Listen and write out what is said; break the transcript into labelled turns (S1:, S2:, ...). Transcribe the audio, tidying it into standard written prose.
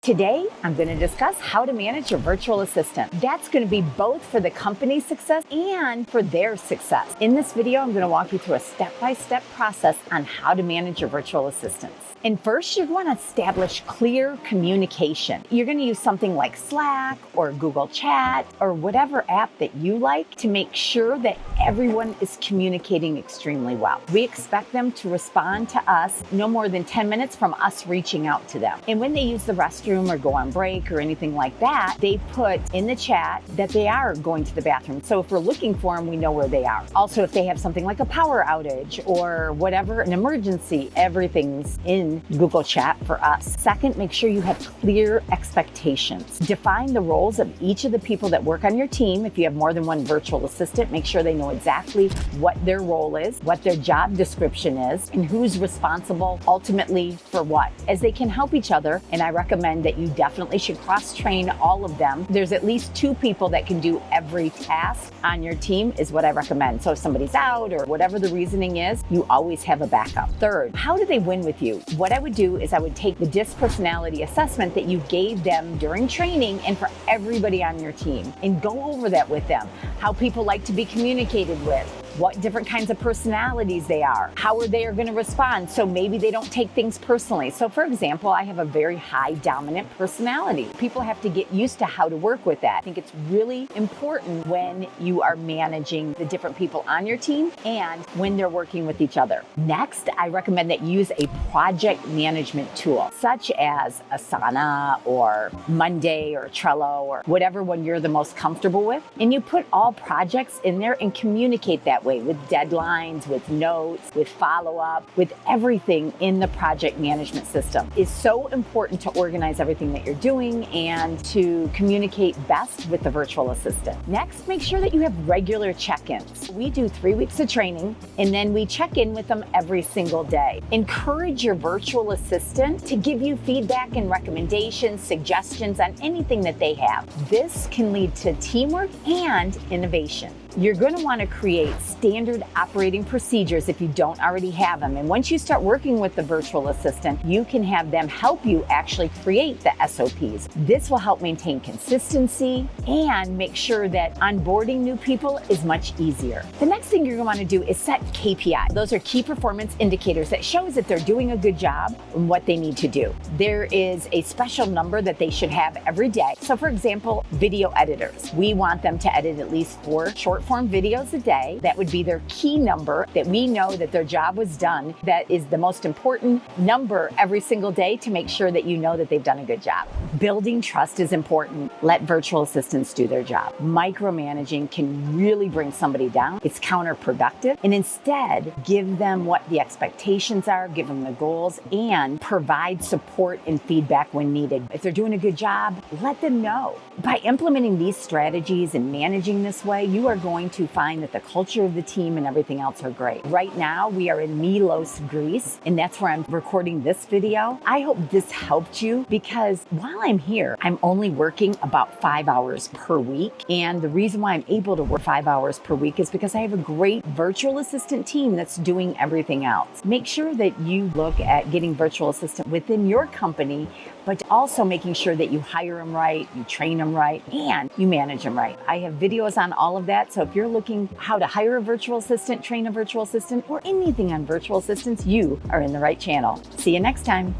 S1: Today, I'm going to discuss how to manage your virtual assistant. That's going to be both for the company's success and for their success. In this video, I'm going to walk you through a step-by-step process on how to manage your virtual assistants. And first, you want to establish clear communication. You're going to use something like Slack or Google Chat or whatever app that you like to make sure that everyone is communicating extremely well. We expect them to respond to us no more than 10 minutes from us reaching out to them. And when they use the restroom or go on break or anything like that, they put in the chat that they are going to the bathroom. So if we're looking for them, we know where they are. Also, if they have something like a power outage or whatever, an emergency, everything's in Google Chat for us. Second, make sure you have clear expectations. Define the roles of each of the people that work on your team. If you have more than one virtual assistant, make sure they know exactly what their role is, what their job description is, and who's responsible ultimately for what, as they can help each other. And I recommend that you definitely should cross-train all of them. There's at least 2 people that can do every task on your team is what I recommend. So if somebody's out or whatever the reasoning is, you always have a backup. Third, how do they win with you? What I would do is I would take the DISC personality assessment that you gave them during training and for everybody on your team and go over that with them. How people like to be communicated with, what different kinds of personalities they are, how they are going to respond. So maybe they don't take things personally. So for example, I have a very high dominant personality. People have to get used to how to work with that. I think it's really important when you are managing the different people on your team and when they're working with each other. Next, I recommend that you use a project management tool such as Asana or Monday or Trello or whatever one you're the most comfortable with. And you put all projects in there and communicate that way with deadlines, with notes, with follow-up, with everything in the project management system. It's so important to organize everything that you're doing and to communicate best with the virtual assistant. Next, make sure that you have regular check-ins. We do 3 weeks of training and then we check in with them every single day. Encourage your virtual assistant to give you feedback and recommendations, suggestions on anything that they have. This can lead to teamwork and innovation. You're going to want to create standard operating procedures if you don't already have them. And once you start working with the virtual assistant, you can have them help you actually create the SOPs. This will help maintain consistency and make sure that onboarding new people is much easier. The next thing you're going to want to do is set KPI. Those are key performance indicators that shows that they're doing a good job and what they need to do. There is a special number that they should have every day. So for example, video editors. We want them to edit at least 4 short form videos a day. That would be their key number that we know that their job was done. That is the most important number every single day to make sure that you know that they've done a good job. Building trust is important. Let virtual assistants do their job. Micromanaging can really bring somebody down. It's counterproductive. And instead, give them what the expectations are, give them the goals, and provide support and feedback when needed. If they're doing a good job, let them know. By implementing these strategies and managing this way, you are going to find that the culture of the team and everything else are great. Right now, we are in Milos, Greece, and that's where I'm recording this video. I hope this helped you because while I'm here, I'm only working about 5 hours per week. And the reason why I'm able to work 5 hours per week is because I have a great virtual assistant team that's doing everything else. Make sure that you look at getting virtual assistant within your company, but also making sure that you hire them right, you train them right, and you manage them right. I have videos on all of that. So if you're looking how to hire a virtual assistant, train a virtual assistant, or anything on virtual assistants, you are in the right channel. See you next time.